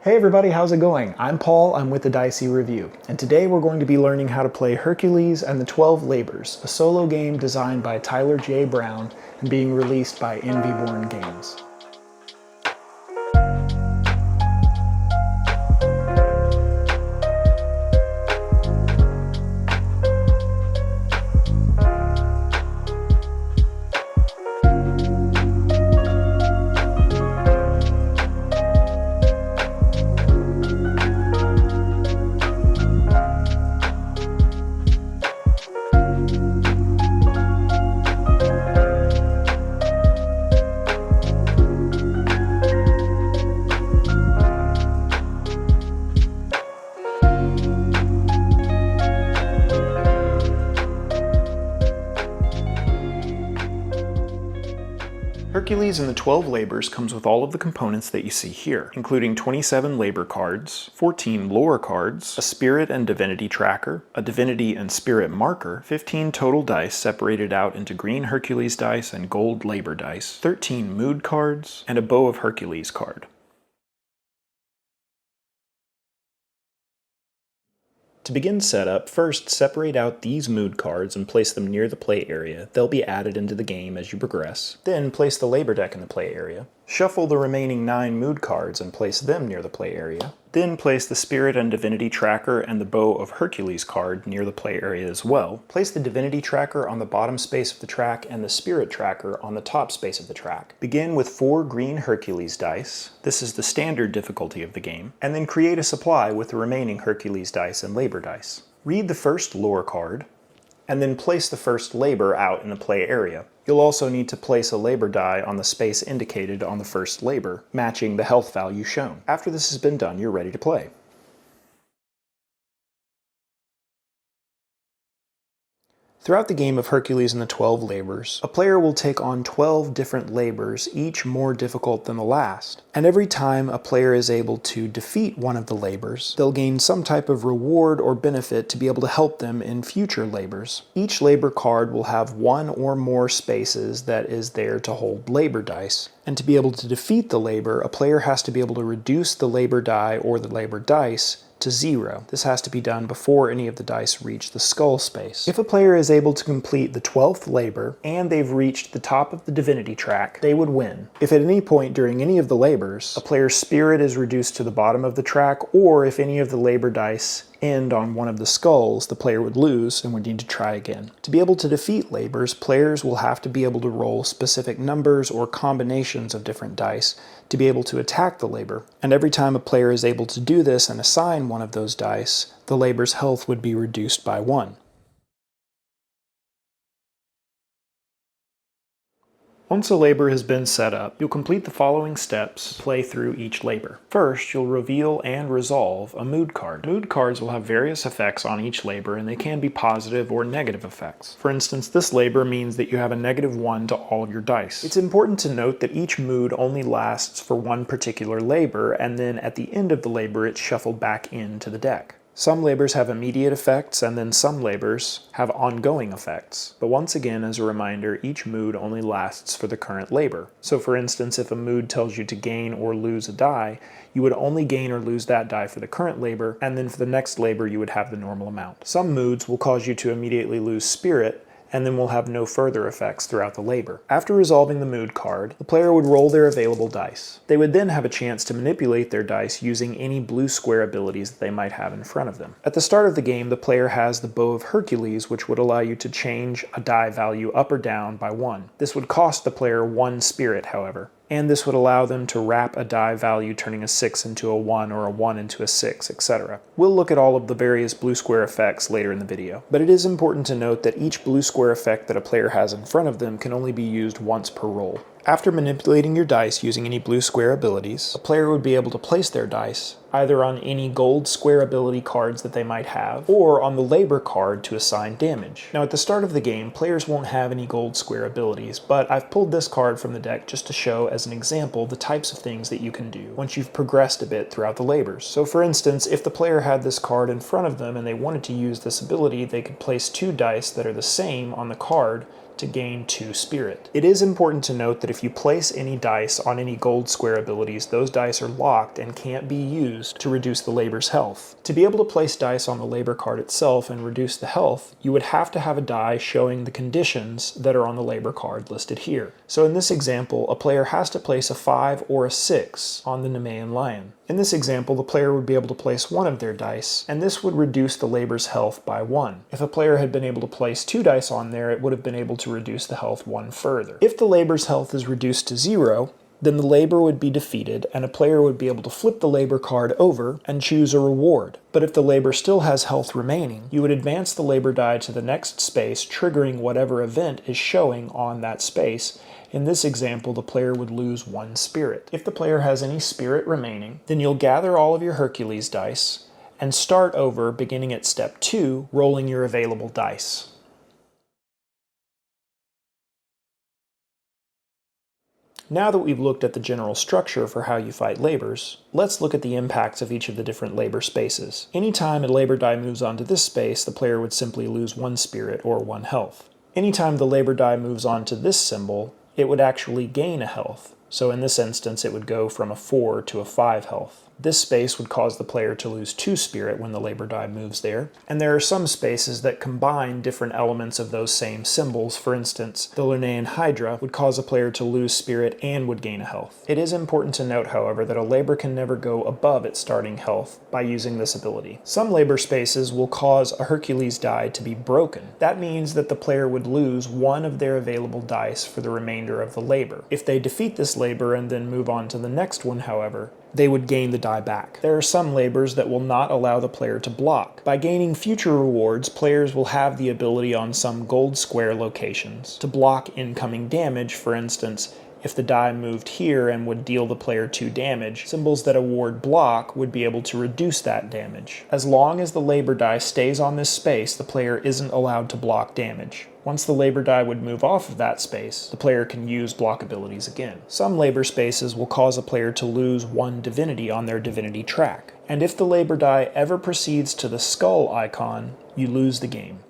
Hey everybody, how's it going? I'm Paul, I'm with the Dicey Review, and today we're going to be learning how to play Hercules and the 12 Labors, a solo game designed by Tyler J. Brown and being released by Envyborn Games. Hercules and the 12 Labors comes with all of the components that you see here, including 27 labor cards, 14 lore cards, a spirit and divinity tracker, a divinity and spirit marker, 15 total dice separated out into green Hercules dice and gold labor dice, 13 mood cards, and a Bow of Hercules card. To begin setup, first separate out these mood cards and place them near the play area. They'll be added into the game as you progress. Then place the labor deck in the play area. Shuffle the remaining 9 mood cards and place them near the play area. Then place the Spirit and Divinity Tracker and the Bow of Hercules card near the play area as well. Place the Divinity Tracker on the bottom space of the track and the Spirit Tracker on the top space of the track. Begin with 4 green Hercules dice. This is the standard difficulty of the game. And then create a supply with the remaining Hercules dice and labor dice. Read the first lore card, and then place the first labor out in the play area. You'll also need to place a labor die on the space indicated on the first labor, matching the health value shown. After this has been done, you're ready to play. Throughout the game of Hercules and the 12 Labors, a player will take on 12 different labors, each more difficult than the last. And every time a player is able to defeat one of the labors, they'll gain some type of reward or benefit to be able to help them in future labors. Each labor card will have one or more spaces that is there to hold labor dice. And to be able to defeat the labor, a player has to be able to reduce the labor die or the labor dice to 0. This has to be done before any of the dice reach the skull space. If a player is able to complete the 12th labor and they've reached the top of the divinity track, they would win. If at any point during any of the labors, a player's spirit is reduced to the bottom of the track, or if any of the labor dice end on one of the skulls, the player would lose and would need to try again. To be able to defeat labors, players will have to be able to roll specific numbers or combinations of different dice to be able to attack the labor. And every time a player is able to do this and assign one of those dice, the labor's health would be reduced by 1. Once a labor has been set up, you'll complete the following steps to play through each labor. First, you'll reveal and resolve a mood card. Mood cards will have various effects on each labor, and they can be positive or negative effects. For instance, this labor means that you have a -1 to all of your dice. It's important to note that each mood only lasts for one particular labor, and then at the end of the labor it's shuffled back into the deck. Some labors have immediate effects, and then some labors have ongoing effects. But once again, as a reminder, each mood only lasts for the current labor. So for instance, if a mood tells you to gain or lose a die, you would only gain or lose that die for the current labor, and then for the next labor you would have the normal amount. Some moods will cause you to immediately lose spirit, and then will have no further effects throughout the labor. After resolving the mood card, the player would roll their available dice. They would then have a chance to manipulate their dice using any blue square abilities that they might have in front of them. At the start of the game, the player has the Bow of Hercules, which would allow you to change a die value up or down by 1. This would cost the player 1 spirit, however. And this would allow them to wrap a die value, turning a 6 into a 1 or a 1 into a 6, etc. We'll look at all of the various blue square effects later in the video, but it is important to note that each blue square effect that a player has in front of them can only be used once per roll. After manipulating your dice using any blue square abilities, a player would be able to place their dice either on any gold square ability cards that they might have, or on the labor card to assign damage. Now at the start of the game, players won't have any gold square abilities, but I've pulled this card from the deck just to show as an example the types of things that you can do once you've progressed a bit throughout the labors. So for instance, if the player had this card in front of them and they wanted to use this ability, they could place 2 dice that are the same on the card to gain 2 spirit. It is important to note that if you place any dice on any gold square abilities, those dice are locked and can't be used to reduce the labor's health. To be able to place dice on the labor card itself and reduce the health, you would have to have a die showing the conditions that are on the labor card listed here. So in this example, a player has to place a 5 or a 6 on the Nemean lion. In this example, the player would be able to place one of their dice, and this would reduce the labor's health by 1. If a player had been able to place 2 dice on there, it would have been able to reduce the health 1 further. If the labor's health is reduced to 0, then the labor would be defeated, and a player would be able to flip the labor card over and choose a reward. But if the labor still has health remaining, you would advance the labor die to the next space, triggering whatever event is showing on that space. In this example, the player would lose 1 spirit. If the player has any spirit remaining, then you'll gather all of your Hercules dice and start over beginning at step 2, rolling your available dice. Now that we've looked at the general structure for how you fight labors, let's look at the impacts of each of the different labor spaces. Anytime a labor die moves onto this space, the player would simply lose 1 spirit or 1 health. Anytime the labor die moves onto this symbol, it would actually gain a health. So in this instance, it would go from a 4 to a 5 health. This space would cause the player to lose 2 spirit when the labor die moves there. And there are some spaces that combine different elements of those same symbols. For instance, the Lernaean Hydra would cause a player to lose spirit and would gain a health. It is important to note, however, that a labor can never go above its starting health by using this ability. Some labor spaces will cause a Hercules die to be broken. That means that the player would lose 1 of their available dice for the remainder of the labor. If they defeat this labor and then move on to the next one, however, they would gain the die back. There are some labors that will not allow the player to block. By gaining future rewards, players will have the ability on some gold square locations to block incoming damage. For instance, if the die moved here and would deal the player 2 damage, symbols that award block would be able to reduce that damage. As long as the labor die stays on this space, the player isn't allowed to block damage. Once the labor die would move off of that space, the player can use block abilities again. Some labor spaces will cause a player to lose 1 divinity on their divinity track, and if the labor die ever proceeds to the skull icon, you lose the game.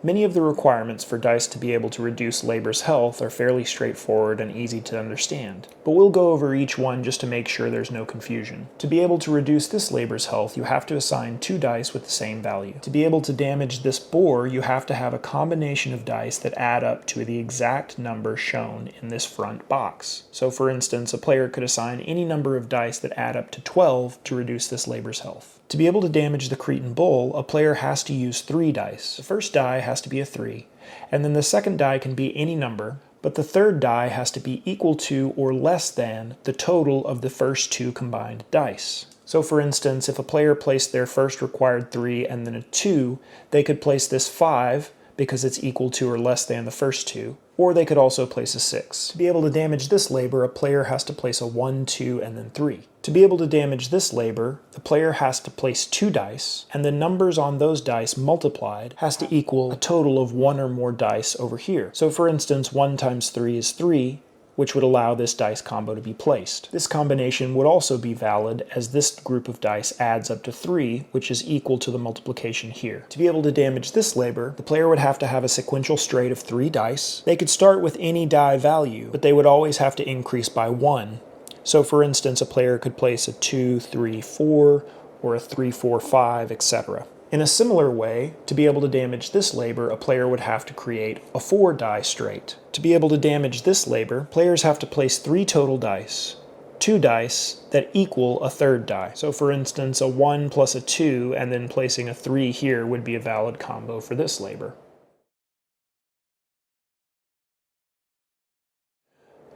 Many of the requirements for dice to be able to reduce labor's health are fairly straightforward and easy to understand, but we'll go over each one just to make sure there's no confusion. To be able to reduce this labor's health, you have to assign 2 dice with the same value. To be able to damage this boar, you have to have a combination of dice that add up to the exact number shown in this front box. So for instance, a player could assign any number of dice that add up to 12 to reduce this labor's health. To be able to damage the Cretan bull, a player has to use 3 dice. The first die has to be a 3, and then the second die can be any number, but the third die has to be equal to or less than the total of the first 2 combined dice. So for instance, if a player placed their first required 3 and then a 2, they could place this 5 because it's equal to or less than the first 2, or they could also place a 6. To be able to damage this labor, a player has to place a 1, 2, and then 3. To be able to damage this labor, the player has to place 2 dice, and the numbers on those dice multiplied has to equal a total of 1 or more dice over here. So for instance, 1 times 3 is 3, which would allow this dice combo to be placed. This combination would also be valid as this group of dice adds up to 3, which is equal to the multiplication here. To be able to damage this labor, the player would have to have a sequential straight of 3 dice. They could start with any die value, but they would always have to increase by 1. So for instance, a player could place a 2, 3, 4, or a 3, 4, 5, etc. In a similar way, to be able to damage this labor, a player would have to create a 4 die straight. To be able to damage this labor, players have to place 3 total dice, 2 dice that equal a third die. So for instance, a 1 plus a 2 and then placing a 3 here would be a valid combo for this labor.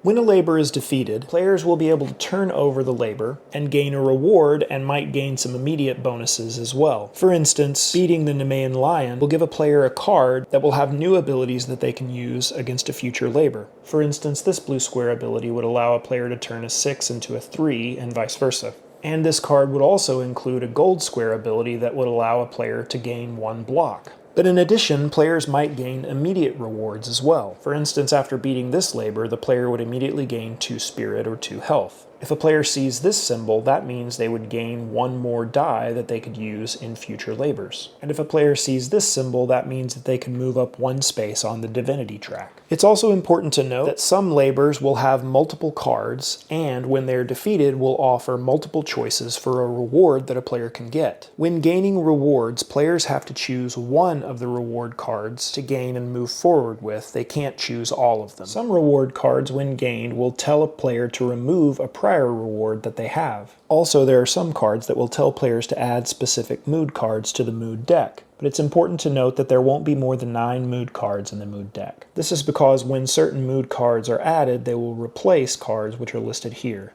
When a labor is defeated, players will be able to turn over the labor and gain a reward and might gain some immediate bonuses as well. For instance, beating the Nemean lion will give a player a card that will have new abilities that they can use against a future labor. For instance, this blue square ability would allow a player to turn a 6 into a 3 and vice versa. And this card would also include a gold square ability that would allow a player to gain 1 block. But in addition, players might gain immediate rewards as well. For instance, after beating this labor, the player would immediately gain 2 spirit or 2 health. If a player sees this symbol, that means they would gain one more die that they could use in future labors. And if a player sees this symbol, that means that they can move up one space on the divinity track. It's also important to note that some labors will have multiple cards, and when they're defeated will offer multiple choices for a reward that a player can get. When gaining rewards, players have to choose one of the reward cards to gain and move forward with. They can't choose all of them. Some reward cards, when gained, will tell a player to remove a prior reward that they have. Also, there are some cards that will tell players to add specific mood cards to the mood deck. But it's important to note that there won't be more than 9 mood cards in the mood deck. This is because when certain mood cards are added, they will replace cards which are listed here.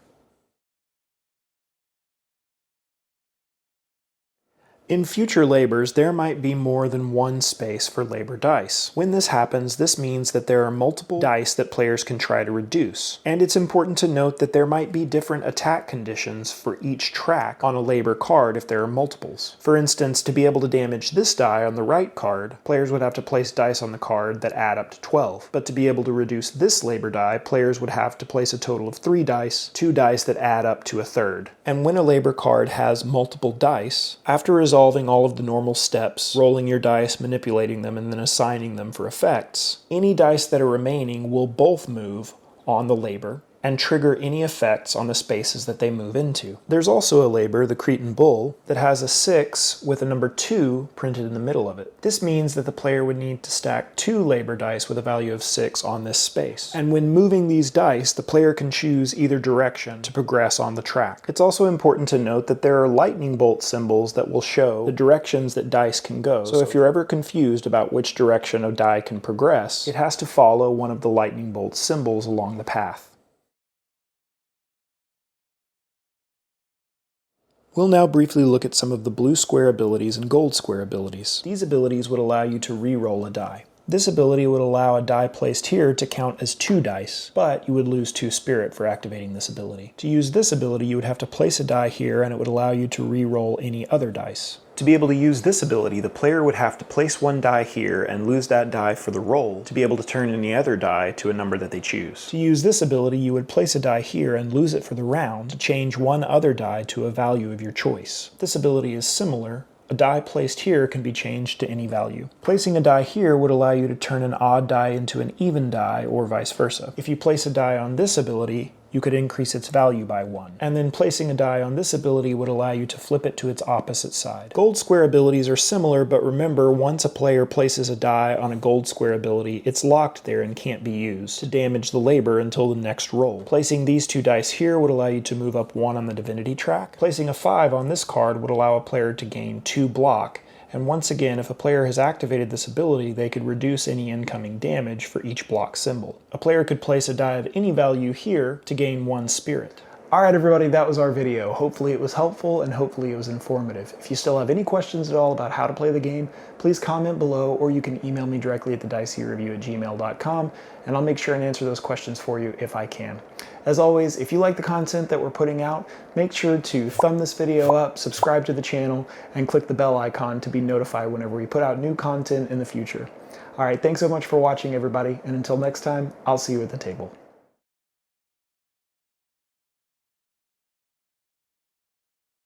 In future labors, there might be more than one space for labor dice. When this happens, this means that there are multiple dice that players can try to reduce. And it's important to note that there might be different attack conditions for each track on a labor card if there are multiples. For instance, to be able to damage this die on the right card, players would have to place dice on the card that add up to 12. But to be able to reduce this labor die, players would have to place a total of 3 dice, 2 dice that add up to a third. And when a labor card has multiple dice, after resolving all of the normal steps, rolling your dice, manipulating them, and then assigning them for effects, any dice that are remaining will both move on the labor and trigger any effects on the spaces that they move into. There's also a labor, the Cretan Bull, that has a 6 with a number 2 printed in the middle of it. This means that the player would need to stack 2 labor dice with a value of 6 on this space. And when moving these dice, the player can choose either direction to progress on the track. It's also important to note that there are lightning bolt symbols that will show the directions that dice can go. So if you're ever confused about which direction a die can progress, it has to follow one of the lightning bolt symbols along the path. We'll now briefly look at some of the blue square abilities and gold square abilities. These abilities would allow you to re-roll a die. This ability would allow a die placed here to count as 2 dice, but you would lose 2 spirit for activating this ability. To use this ability, you would have to place a die here and it would allow you to re-roll any other dice. To be able to use this ability, the player would have to place 1 die here and lose that die for the roll to be able to turn any other die to a number that they choose. To use this ability, you would place a die here and lose it for the round to change 1 other die to a value of your choice. This ability is similar. A die placed here can be changed to any value. Placing a die here would allow you to turn an odd die into an even die, or vice versa. If you place a die on this ability, you could increase its value by 1. And then placing a die on this ability would allow you to flip it to its opposite side. Gold square abilities are similar, but remember, once a player places a die on a gold square ability, it's locked there and can't be used to damage the labor until the next roll. Placing these 2 dice here would allow you to move up 1 on the divinity track. Placing a 5 on this card would allow a player to gain 2 block. And once again, if a player has activated this ability, they could reduce any incoming damage for each block symbol. A player could place a die of any value here to gain 1 spirit. Alright everybody, that was our video. Hopefully it was helpful and hopefully it was informative. If you still have any questions at all about how to play the game, please comment below or you can email me directly at thediceyreview@gmail.com and I'll make sure and answer those questions for you if I can. As always, if you like the content that we're putting out, make sure to thumb this video up, subscribe to the channel, and click the bell icon to be notified whenever we put out new content in the future. Alright, thanks so much for watching everybody, and until next time, I'll see you at the table.